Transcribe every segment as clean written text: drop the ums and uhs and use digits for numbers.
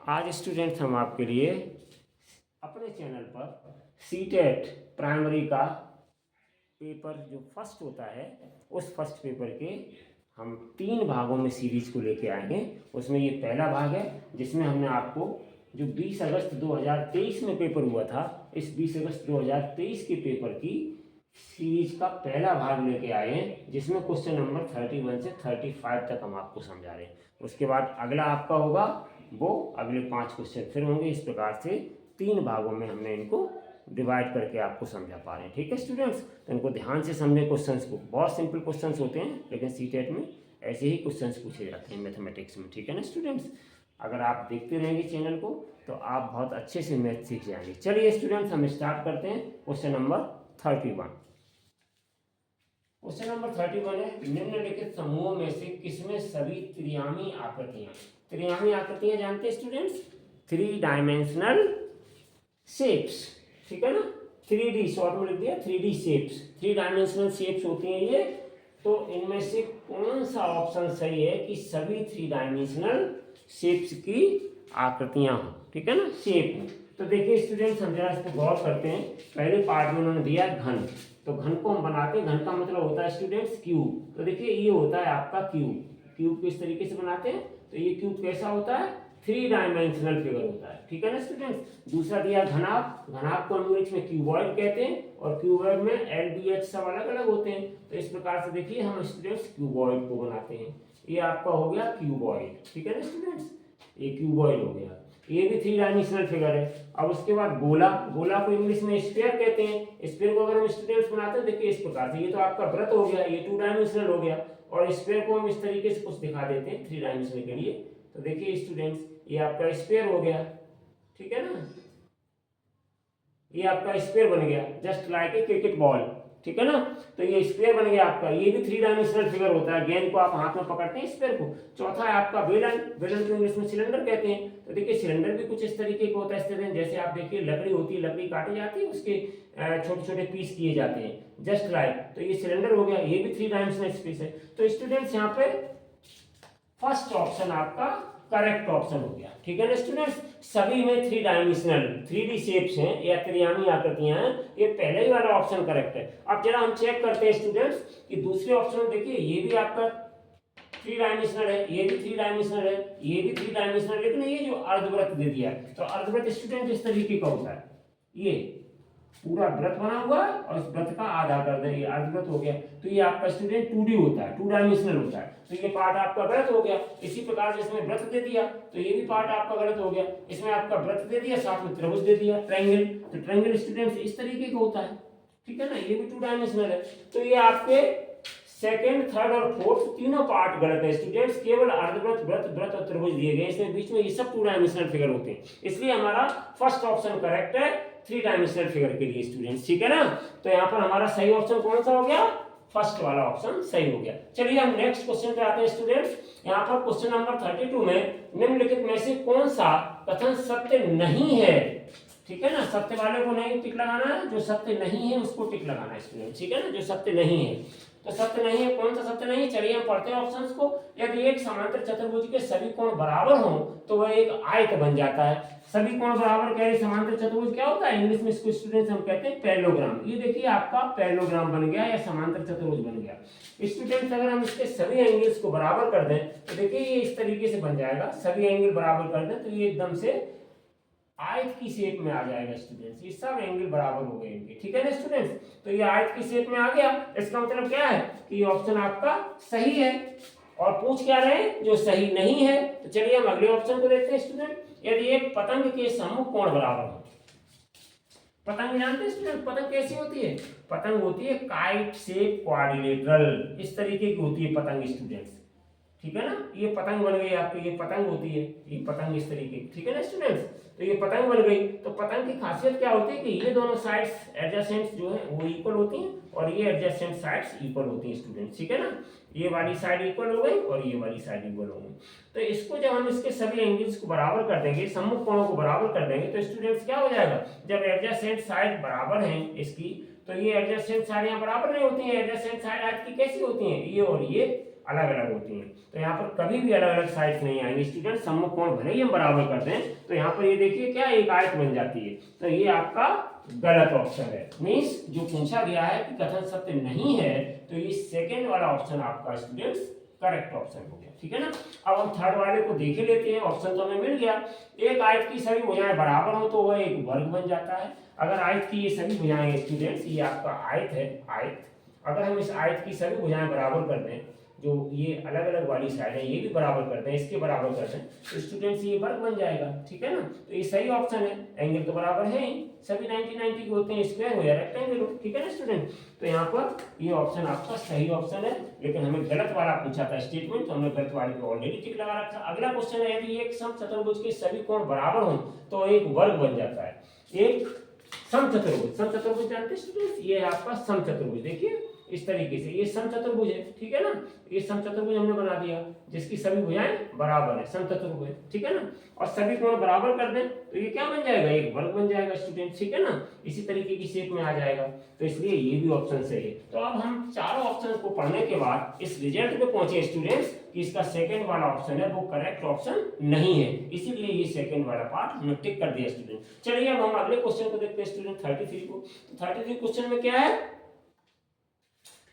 आज स्टूडेंट्स हम आपके लिए अपने चैनल पर सीटेट प्राइमरी का पेपर जो फर्स्ट होता है उस फर्स्ट पेपर के हम 3 भागों में सीरीज को लेके आए हैं। उसमें ये पहला भाग है जिसमें हमने आपको जो 20 अगस्त 2023 में पेपर हुआ था, इस 20 अगस्त 2023 के पेपर की सीरीज का पहला भाग लेके आए हैं, जिसमें क्वेश्चन नंबर 31 से 35 तक हम आपको समझा रहे हैं। उसके बाद अगला आपका होगा वो अगले 5 क्वेश्चन फिर होंगे। इस प्रकार से 3 भागों में हमने इनको डिवाइड करके आपको समझा पा रहे हैं। ठीक है स्टूडेंट्स, तो इनको ध्यान से समझें क्वेश्चंस को। बहुत सिंपल क्वेश्चंस होते हैं, लेकिन सीटेट में ऐसे ही क्वेश्चंस पूछे जाते हैं मैथमेटिक्स में। ठीक है ना स्टूडेंट्स, अगर आप देखते रहेंगे चैनल को तो आप बहुत अच्छे से मैथ सीख जाएंगे। चलिए स्टूडेंट्स, हम स्टार्ट करते हैं क्वेश्चन नंबर 31। क्वेश्चन नंबर 31 है, निम्नलिखित समूहों में से किसमें सभी त्रियामी आकृतियां जानते हैं स्टूडेंट्स? 3 dimensional shapes. ठीक है ना, 3D शॉर्ट में लिख दिया, 3D शेप्स, 3 डायमेंशनल शेप्स होती हैं ये। तो इनमें से कौन सा ऑप्शन सही है कि सभी 3 डायमेंशनल शेप्स की आकृतियां हो? ठीक है ना, शेप हो। तो देखिए स्टूडेंट्स, हम जरा इस पर गौर करते हैं। पहले पार्ट में उन्होंने दिया घन, तो घन को हम बनाते हैं, घन का मतलब होता है स्टूडेंट्स क्यूब। तो देखिए ये होता है आपका क्यूब। क्यूब को इस तरीके से बनाते हैं, तो ये क्यूब कैसा होता है? 3 डायमेंशनल फिगर होता है। ठीक है ना स्टूडेंट्स। दूसरा दिया घनाभ, घनाभ को इंग्लिश में क्यूबॉइड कहते हैं, और क्यूबॉइड में LBH सब अलग अलग होते हैं। तो इस प्रकार से देखिए हम स्टूडेंट्स क्यूबॉइड को बनाते हैं। ये आपका हो गया क्यूबॉइड। ठीक है ना स्टूडेंट्स, ये क्यूबॉइड हो गया, ये भी 3 डायमेंशनल फिगर है। अब उसके बाद गोला, गोला को इंग्लिश में स्फीयर कहते हैं। स्फीयर को अगर हम स्टूडेंट्स बनाते हैं, देखिए इस प्रकार से, ये तो आपका वृत्त हो गया, ये 2 डायमेंशनल हो गया, और स्फीयर को हम इस तरीके से कुछ दिखा देते हैं 3 डायमेंशनल के लिए। तो देखिए स्टूडेंट्स, ये आपका स्फीयर हो गया। ठीक है ना, ये आपका स्फीयर बन गया, just like a cricket ball. ठीक है ना, तो ये स्फीयर बन गया आपका। ये भी 3 डायमेंशनल फिगर होता है, गेंद को आप हाथ में पकड़ते हैं, स्फीयर को। चौथा है आपका बेलन, बेलन को इंग्लिश में सिलेंडर कहते हैं। तो देखिए सिलेंडर भी कुछ इस तरीके का होता है, जैसे आप देखिए लकड़ी होती है, लकड़ी काटी जाती है, उसके छोटे छोटे पीस किए जाते हैं, जस्ट लाइक। तो ये सिलेंडर हो गया, ये भी 3 डायमेंशनल स्पेस है। तो स्टूडेंट्स यहाँ पे फर्स्ट ऑप्शन आपका करेक्ट ऑप्शन हो गया। ठीक है ना स्टूडेंट्स, सभी में 3 डायमेंशनल 3D शेप्स हैं या त्रियामी आकृतियां हैं, ये पहले ही वाला ऑप्शन करेक्ट है। अब जरा हम चेक करते हैं स्टूडेंट्स कि दूसरे ऑप्शन में देखिए, ये भी आपका 3 डायमेंशनल है, ये भी 3 डायमेंशनल है, ये भी 3 डायमेंशनल, लेकिन ये जो अर्धवृत्त दे दिया है, तो अर्धवृत्त स्टूडेंट इस तरीके का होता है, ये पूरा वृत्त बना हुआ है और इस वृत्त का आधा कर दें, ये अर्धवृत्त हो गया। तो ये आपका स्टूडेंट 2D होता है, 2 डायमेंशनल होता है। तो ये पार्ट आपका वृत्त हो गया। इसी प्रकार से इसमें वृत्त दे दिया, तो ये भी पार्ट आपका गलत हो गया। इसमें आपका वृत्त दे दिया, साथ में त्रिभुज दे दिया, ट्रायंगल। तो ट्रायंगल स्टूडेंट्स इस तरीके का होता है। ठीक है ना, ये भी 2 डायमेंशनल है। तो ये आपके सेकंड, थर्ड और फोर्थ तीनों पार्ट गलत है स्टूडेंट्स। केवल अर्धवृत्त, वृत्त, वृत्त और त्रिभुज दिए गए, इसमें बीच में ये सब 2 डायमेंशनल फिगर होते हैं। इसलिए हमारा फर्स्ट ऑप्शन करेक्ट है 3 डायमेंशनल फिगर के लिए स्टूडेंट्स। ठीक है ना, तो यहाँ पर हमारा सही ऑप्शन कौन सा हो गया? फर्स्ट वाला ऑप्शन सही हो गया। चलिए हम नेक्स्ट क्वेश्चन पे आते हैं स्टूडेंट्स। यहाँ पर क्वेश्चन नंबर 32 में निम्नलिखित में से कौन सा कथन सत्य नहीं है? ठीक है ना, सत्य वाले को नहीं टिक लगाना है, जो सत्य नहीं है उसको टिक लगाना है स्टूडेंट। ठीक है ना, जो सत्य नहीं है, तो सत्य नहीं है, कौन सा सत्य नहीं है? चलिए हम पढ़ते हैं ऑप्शंस को। यदि एक समांतर चतुर्भुज के सभी कोण बराबर हों तो वह एक आयत बन जाता है। सभी कोण बराबर कह रहे समांतर चतुर्भुज क्या होता है? इंग्लिश में इसको स्टूडेंट्स हम कहते हैं पैरेललोग्राम। ये देखिए आपका पैरेललोग्राम बन गया या समांतर चतुर्भुज बन गया। स्टूडेंट्स अगर हम इसके सभी एंगल्स को बराबर कर दें तो देखिए ये इस तरीके से बन जाएगा। सभी एंगल बराबर कर दें तो ये एकदम से आयत की शेप में आ जाएगा स्टूडेंट्स। ये सब एंगल बराबर हो गए इनके। ठीक है ना स्टूडेंट्स, तो ये आयत की शेप में आ गया। इसका मतलब क्या है कि ये ऑप्शन आपका सही है। और पूछ क्या रहे हैं? जो सही नहीं है। तो चलिए हम अगले ऑप्शन को देखते हैं स्टूडेंट। यदि एक पतंग के सम्मुख कोण बराबर हो, पतंग जानते हैं स्टूडेंट? पतंग कैसी होती है? पतंग होती है काइट शेप क्वाड्रिलेटरल, इस तरीके की होती है पतंग स्टूडेंट्स। ठीक है ना, ये पतंग बन गई आपकी, ये पतंग होती है, ये पतंग इस तरीके की। ठीक है ना स्टूडेंट्स, तो ये पतंग बन गई। तो पतंग की खासियत क्या होती है कि ये दोनों साइड्स एडजेसेंट्स जो है वो इक्वल होती हैं और ये एडजेसेंट साइड्स इक्वल होती हैं स्टूडेंट्स। ठीक है ना, ये वाली साइड इक्वल हो गई और ये वाली साइड इक्वल हो गई। तो इसको जब हम इसके सभी एंगल्स को बराबर कर देंगे, सम्मुख कोणों को बराबर कर देंगे, तो स्टूडेंट्स क्या हो जाएगा? जब एडजेसेंट साइड बराबर हैं इसकी, तो ये एडजेसेंट साइड यहाँ बराबर नहीं होती है। एडजेसेंट साइड आज की कैसी होती है? ये और ये अलग अलग होती हैं। तो यहाँ पर कभी भी अलग अलग साइड्स नहीं आएंगे स्टूडेंट, समकोण भले ही हम बराबर कर दें तो यहाँ पर ये देखिए क्या एक आयत बन जाती है। तो ये आपका गलत ऑप्शन है, मीन्स जो पूछा गया है कि कथन सत्य नहीं है, तो ये सेकेंड वाला ऑप्शन आपका स्टूडेंट्स करेक्ट ऑप्शन हो गया। ठीक है ना। अब हम थर्ड वाले को देख लेते हैं। ऑप्शन तो हमें मिल गया, एक आयत की सभी भुजाएं बराबर हो तो वह एक वर्ग बन जाता है। अगर आयत की ये सभी भुजाएं स्टूडेंट्स, ये आपका आयत है आयत, अगर हम इस आयत की सभी भुजाएं बराबर कर दें, जो ये अलग अलग वाली साइड है ये भी बराबर कर दें, इसके बराबर कर दें, तो स्टूडेंट्स ये वर्ग बन जाएगा। ठीक है ना। तो ये सही ऑप्शन है, एंगल तो बराबर है ही, सभी 90-90 के होते हैं, स्क्वायर हो या रेक्टेंगल हो। ठीक है ना स्टूडेंट। तो यहाँ पर ये ऑप्शन आपका सही ऑप्शन है, लेकिन हमें गलत वाला पूछा था स्टेटमेंट, तो हमने गलत वाले को ऑलरेडी टिक लगा रखा। अगला क्वेश्चन है, यदि एक समचतुर्भुज के सभी कोण बराबर हो तो एक वर्ग बन जाता है। एक समचतुर्भुज, समचतुर्भुज जानते हैं स्टूडेंट्स, ये है आपका समचतुर्भुज। देखिए इस तरीके से ये समचतुर्भुज है। ठीक है ना। ये समचतुर्भुज हमने बना दिया जिसकी सभी भुजाएं बराबर है, समचतुर्भुज। ठीक है ना। और सभी कोण बराबर कर दें तो ये क्या बन जाएगा, एक वर्ग बन जाएगा स्टूडेंट। ठीक है ना। इसी तरीके की शेप में आ जाएगा, तो इसलिए ये भी ऑप्शन सही है। तो अब हम चारों ऑप्शन को पढ़ने के बाद इस रिजल्ट पे पहुंचे स्टूडेंट्स कि इसका सेकंड वाला ऑप्शन है वो करेक्ट ऑप्शन नहीं है, इसीलिए ये सेकंड वाला पार्ट हमने टिक कर दिया स्टूडेंट। चलिए अब हम अगले क्वेश्चन को देखते हैं स्टूडेंट 33 को। तो 33 क्वेश्चन में क्या है,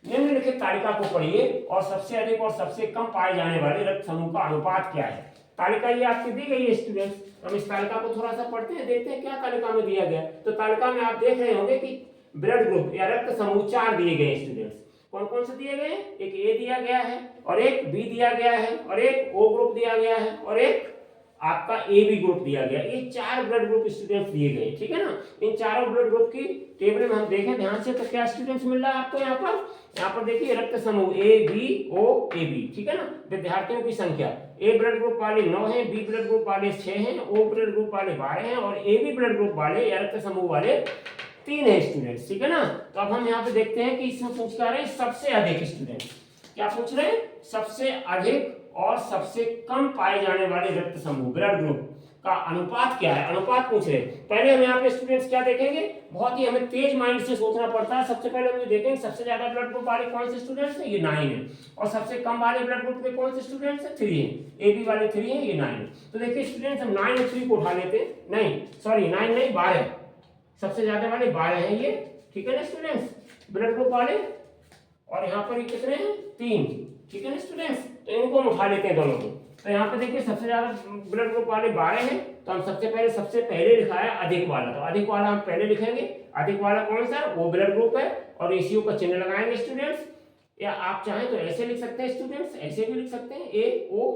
निम्नलिखित तालिका को पढ़िए और सबसे अधिक और सबसे कम पाए जाने वाले रक्त समूह का अनुपात क्या है। तालिका ये आपकी दी गई है स्टूडेंट्स, हम इस तालिका को थोड़ा सा पढ़ते हैं, देखते हैं क्या तालिका में दिया गया। तो तालिका में आप देख रहे होंगे कि ब्लड ग्रुप या रक्त समूह 4 दिए गए स्टूडेंट्स। कौन कौन से दिए गए, एक ए दिया गया है और एक बी दिया गया है और एक ओ ग्रुप दिया गया है और एक आपका ए बी ग्रुप दिया गया। ये 4 ब्लड ग्रुप स्टूडेंट्स दिए गए। ठीक है ना। इन चारों ब्लड ग्रुप की टेबल में हम देखें ध्यान से तो क्या स्टूडेंट्स मिल रहा है आपको यहाँ पर देखिए रक्त समूह A B O A B. ठीक है ना। विद्यार्थियों की संख्या, ए ब्लड ग्रुप वाले 9 हैं, बी ब्लड ग्रुप वाले 6 हैं, ओ ब्लड ग्रुप वाले 12 हैं और ए बी ब्लड ग्रुप वाले या रक्त समूह वाले 3 है स्टूडेंट्स। ठीक है ना। तो अब हम यहाँ पे देखते हैं कि इसमें पूछ कर रहे हैं सबसे अधिक स्टूडेंट्स, क्या पूछ रहे हैं, सबसे अधिक और सबसे कम पाए जाने वाले रक्त समूह ब्लड ग्रुप का अनुपात क्या है, अनुपात पूछ रहे हैं। पहले हम यहाँ पे स्टूडेंट्स क्या देखेंगे, बहुत ही हमें तेज माइंड से सोचना पड़ता है। सबसे पहले हम ये देखेंगे सबसे ज्यादा ब्लड ग्रुप वाले कौन से स्टूडेंट्स हैं, ये 9 है, और सबसे कम वाले ब्लड ग्रुप के कौन से स्टूडेंट्स हैं, 3 है, ए बी वाले 3 है, ये 9 है। तो देखिए स्टूडेंट्स हम 9 और 3 को उठा लेते हैं, नहीं सॉरी 9 नहीं 12, सबसे ज्यादा वाले 12 हैं ये। ठीक है ना स्टूडेंट्स, ब्लड ग्रुप वाले, और यहाँ पर ये कितने हैं, 3। ठीक है ना स्टूडेंट्स। तो इनको हम उठा लेते हैं दोनों को। तो यहाँ पे देखिए सबसे ज्यादा ब्लड ग्रुप वाले 12 हैं, तो हम सबसे पहले लिखा है अधिक वाला, तो अधिक वाला हम पहले लिखेंगे। अधिक वाला कौन सा, वो ब्लड ग्रुप है और रेशियो का चिन्ह लगाएंगे स्टूडेंट्स, या आप चाहें तो ऐसे लिख सकते हैं स्टूडेंट्स, ऐसे भी लिख सकते हैं ए ओ,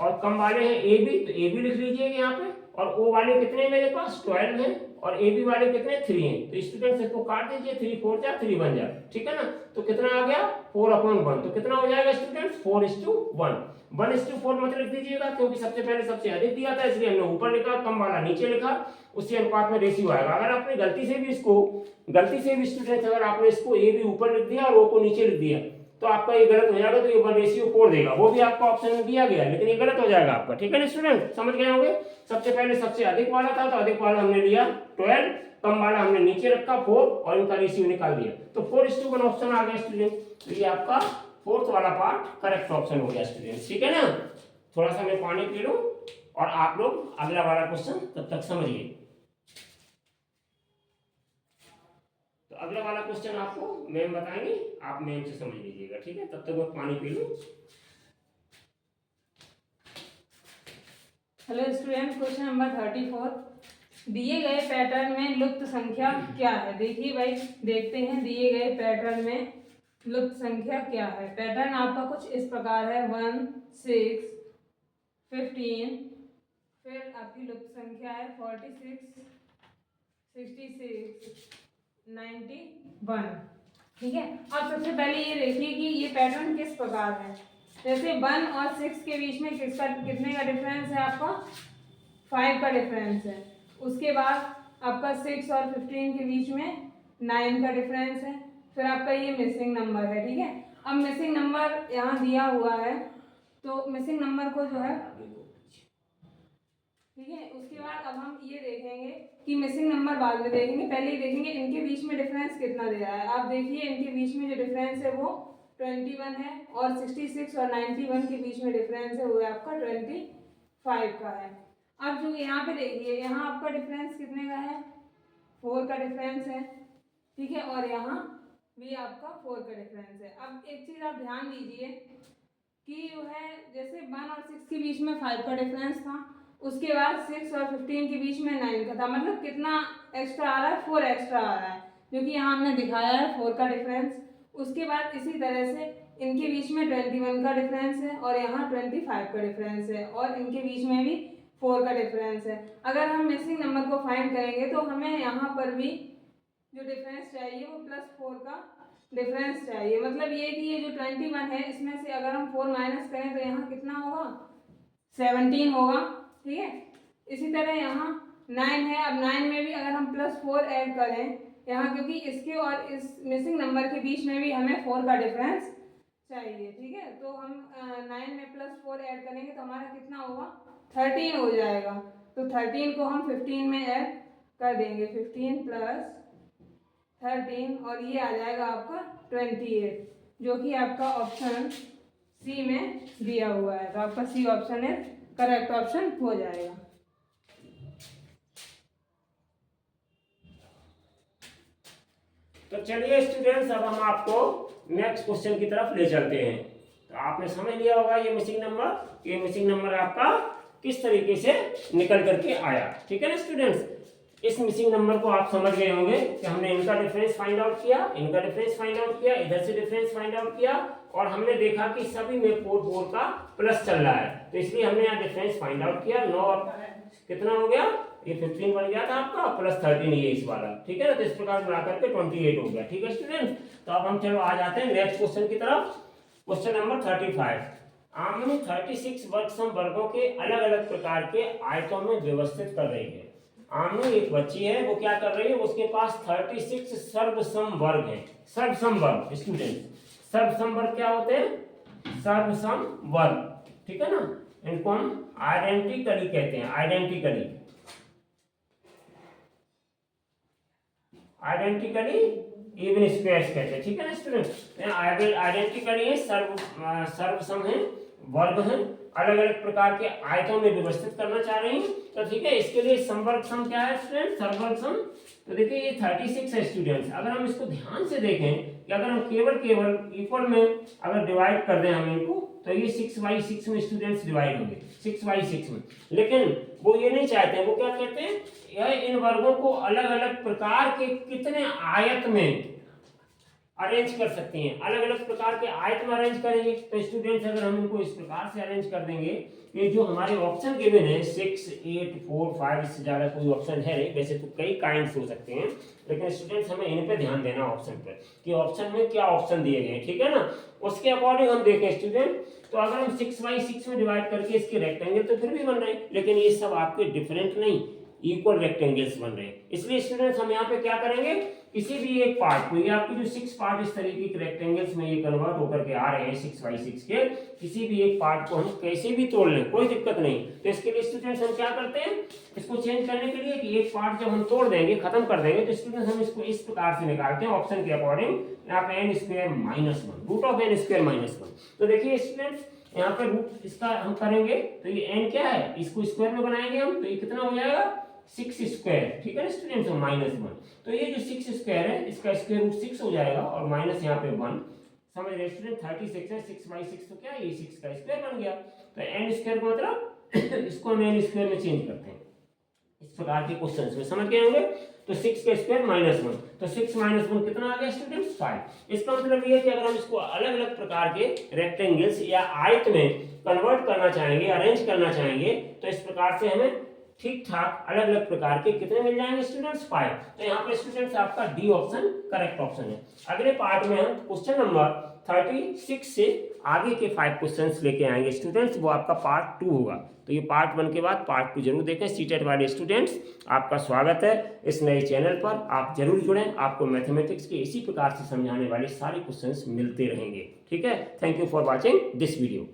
और कम वाले हैं ए बी, तो ए बी लिख लीजिएगा यहाँ पे, और ओ वाले कितने मेरे पास 12 हैं और ए बी वाले कितने 3 हैं। तो स्टूडेंट्स इसको काट दीजिए, 3 4 जा 3 बन जाए। ठीक है ना। तो कितना आ गया 4/1, तो कितना हो जाएगा स्टूडेंट्स 4:1, 1:4 मत लिख दीजिएगा क्योंकि सबसे पहले सबसे अधिक दिया था इसलिए हमने ऊपर लिखा, कम वाला नीचे लिखा, उसी अनुपात में रेशियो आएगा। अगर आपने गलती से भी स्टूडेंट्स अगर आपने इसको ए बी ऊपर लिख दिया और ओ को नीचे लिख दिया तो आपका ये गलत हो जाएगा, तो ये 1:4 देगा, वो भी आपका ऑप्शन में दिया गया लेकिन ये गलत हो जाएगा आपका। ठीक है ना स्टूडेंट, समझ गए होंगे। सबसे पहले सबसे अधिक वाला था तो अधिक वाला हमने लिया 12, कम वाला हमने नीचे रखा 4 और इनका रेशियो निकाल दिया, तो 4:1 ऑप्शन आ गया स्टूडेंट। तो ये आपका फोर्थ वाला पार्ट करेक्ट ऑप्शन हो गया स्टूडेंट। ठीक है ना। थोड़ा सा मैं पानी पी लूं और आप लोग अगला वाला क्वेश्चन तब तक समझिए। तो अगला वाला क्वेश्चन आपको मैम बताएंगे, आप मैम से समझ लीजिएगा। ठीक है, तब तक मैं पानी पी लूं। हेलो स्टूडेंट, क्वेश्चन नंबर 34, दिए गए पैटर्न में लुप्त संख्या क्या है। देखिए भाई, देखते हैं दिए गए पैटर्न में लुप्त संख्या क्या है। पैटर्न आपका कुछ इस प्रकार है 1 6 15, फिर आपकी लुप्त संख्या है 46 66 91। ठीक है। अब सबसे पहले ये देखिए कि ये पैटर्न किस प्रकार है। जैसे 1 और 6 के बीच में कितने का डिफरेंस है, आपका 5 का डिफरेंस है। उसके बाद आपका 6 और 15 के बीच में 9 का डिफरेंस है। फिर आपका ये मिसिंग नंबर है। ठीक है। अब मिसिंग नंबर यहाँ दिया हुआ है, तो मिसिंग नंबर को जो है, ठीक है, उसके बाद अब हम ये देखेंगे कि मिसिंग नंबर बाद में देखेंगे, पहले ही देखेंगे इनके बीच में डिफरेंस कितना दे रहा है। आप देखिए इनके बीच में जो डिफरेंस है वो 21 है और 66 और 91 के बीच में डिफरेंस है वो आपका 25 का है। अब जो यहाँ पे देखिए, यहाँ आपका डिफरेंस कितने का है, 4 का डिफरेंस है, ठीक है, और यहाँ भी आपका 4 का डिफरेंस है। अब एक चीज़ आप ध्यान दीजिए कि जो है जैसे 1 और 6 के बीच में 5 का डिफरेंस था, उसके बाद 6 और 15 के बीच में 9 का था, मतलब कितना एक्स्ट्रा आ रहा है, 4 एक्स्ट्रा आ रहा है, जो कि यहाँ हमने दिखाया है 4 का डिफरेंस। उसके बाद इसी तरह से इनके बीच में 21 का डिफरेंस है और यहाँ 25 का डिफरेंस है और इनके बीच में भी 4 का डिफरेंस है। अगर हम मिसिंग नंबर को फाइंड करेंगे तो हमें यहाँ पर भी जो डिफरेंस चाहिए वो +4 का डिफरेंस चाहिए। मतलब ये कि ये जो 21 है इसमें से अगर हम 4 माइनस करें तो यहाँ कितना होगा, 17 होगा, ठीक है। इसी तरह यहाँ 9 है, अब 9 में भी अगर हम +4 ऐड करें यहाँ, क्योंकि इसके और इस मिसिंग नंबर के बीच में भी हमें 4 का डिफरेंस चाहिए, ठीक है। तो हम 9 में +4 ऐड करेंगे तो हमारा कितना होगा, 13 हो जाएगा। तो 13 को हम 15 में ऐड कर देंगे, 15 + 13 और ये आ जाएगा आपका 28, जो कि आपका ऑप्शन सी में दिया हुआ है। तो आपका सी ऑप्शन है करेक्ट ऑप्शन हो जाएगा। तो चलिए स्टूडेंट्स, अब हम आपको नेक्स्ट क्वेश्चन की तरफ ले चलते हैं। तो आपने समझ लिया होगा ये मिसिंग नंबर आपका किस तरीके से निकल करके आया, ठीक है ना स्टूडेंट्स। इस मिसिंग नंबर को आप समझ गए होंगे कि हमने इनका डिफरेंस फाइंड आउट किया, इधर से डिफरेंस फाइंड आउट किया और हमने देखा कि सभी में 4 का प्लस चल रहा है, तो इसलिए हमने यहाँ डिफरेंस फाइंड आउट किया। 9 कितना हो गया, ये 15 बन गया था आपका, +13 ये इस वाला, ठीक है ना। तो इस प्रकार मिलाकर के 28 हो गया, ठीक है स्टूडेंट। तो अब हम चलो आ जाते हैं नेक्स्ट क्वेश्चन की तरफ। Question number 35। आमने 36 वर्गों के अलग अलग प्रकार के आयतों में व्यवस्थित कर रही है। आमने एक बच्ची है, वो क्या कर रही है, उसके पास 36 सर्वसम वर्ग हैं। सर्वसम वर्ग स्टूडेंट, सर्वसम वर्ग क्या होते हैं, सर्वसम वर्ग, ठीक है ना। इनको हम आइडेंटिकली कहते हैं, आइडेंटिकली इवन स्क्वायर्स कहते हैं, ठीक है ना स्टूडेंट। आइडेंटिकली सर्वसम है, वर्ग हैं, अलग अलग प्रकार के आयतों में व्यवस्थित करना चाह रहे हैं। तो ठीक है, इसके लिए समवर्ग सम क्या है स्टूडेंट, सर्ववर्ग सम। तो देखिए ये 36 है स्टूडेंट्स। अगर हम इसको ध्यान से देखें कि अगर हम केवल इक्वल में अगर डिवाइड कर दें हम इनको, तो ये 6/6 में स्टूडेंट्स डिवाइड होंगे, 6/6 में। लेकिन वो ये नहीं चाहते हैं, वो क्या कहते हैं, यह इन वर्गों को अलग अलग प्रकार के कितने आयत में अरेंज कर सकती हैं, अलग अलग प्रकार के आयत में अरेंज करेंगे। तो स्टूडेंट्स अगर हम इनको इस प्रकार से अरेंज कर देंगे कि जो हमारे ऑप्शन गिवन है 6, 8, 4, 5, इससे ज़्यादा कोई ऑप्शन है नहीं, वैसे तो कई काइंड्स हो सकते हैं, लेकिन स्टूडेंट्स हमें इन पे ध्यान देना ऑप्शन पर कि ऑप्शन में क्या ऑप्शन दिए गए हैं, ठीक है ना। उसके अकॉर्डिंग हम देखें स्टूडेंट, तो अगर हम 6/6 में डिवाइड करके इसके रेक्टेंगल तो फिर भी बन रहे हैं, लेकिन ये सब आपके डिफरेंट नहीं, इक्वल रेक्टेंगल्स बन रहे हैं। इसलिए स्टूडेंट्स हम यहाँ पे क्या करेंगे, किसी भी एक पार्ट को, ये आपके जो 6 पार्ट इस तरीके के रेक्टेंगल्स में ये कन्वर्ट होकर के आ रहे हैं 6/6 के, किसी भी एक पार्ट को हम कैसे भी तोड़ लें, कोई दिक्कत नहीं। तो इसके लिए स्टूडेंट्स हम क्या करते हैं, इसको चेंज करने के लिए कि एक पार्ट जब हम तोड़ देंगे, खत्म कर देंगे, तो स्टूडेंट्स हम इसको इस प्रकार से निकालते हैं ऑप्शन के अकॉर्डिंग। यहाँ पे n² -1, रूट ऑफ n² -1। तो देखिए स्टूडेंट्स यहाँ पे रूट इसका हम करेंगे तो ये n क्या है, इसको स्क्वायर में बनाएंगे हम, तो ये कितना हो जाएगा 6², ठीक है ना स्टूडेंट्स, -1। तो ये जो 6² है इसका स्क्वायर रूट 6 हो जाएगा और माइनस यहाँ पे 1, समझ रहे स्टूडेंट। 36 है, 6/6 तो क्या है, ये 6 का स्क्वायर बन गया। तो n² का मतलब इसको हम n² में चेंज करते हैं, इस प्रकार के क्वेश्चंस में समझ गए होंगे। तो 6 का स्क्वायर -1, तो 6 - 1 कितना आ गया स्टूडेंट्स, 5। इसका मतलब ये है कि अगर हम इसको अलग अलग प्रकार के रेक्टेंगल्स या आयत में कन्वर्ट करना चाहेंगे, अरेंज करना चाहेंगे, तो इस प्रकार से हमें ठीक ठाक अलग अलग प्रकार के कितने मिल जाएंगे स्टूडेंट्स, 5। तो यहाँ पे स्टूडेंट्स आपका डी ऑप्शन करेक्ट ऑप्शन है। अगले पार्ट में हम क्वेश्चन नंबर 36 से आगे के 5 क्वेश्चंस लेके आएंगे स्टूडेंट्स, वो आपका पार्ट 2 होगा। तो ये पार्ट 1 के बाद पार्ट 2 जरूर देखें। सीटेट वाले स्टूडेंट्स आपका स्वागत है इस नए चैनल पर, आप जरूर जुड़ें, आपको मैथमेटिक्स के इसी प्रकार से समझाने वाले सारे क्वेश्चंस मिलते रहेंगे, ठीक है। Thank you for watching this video.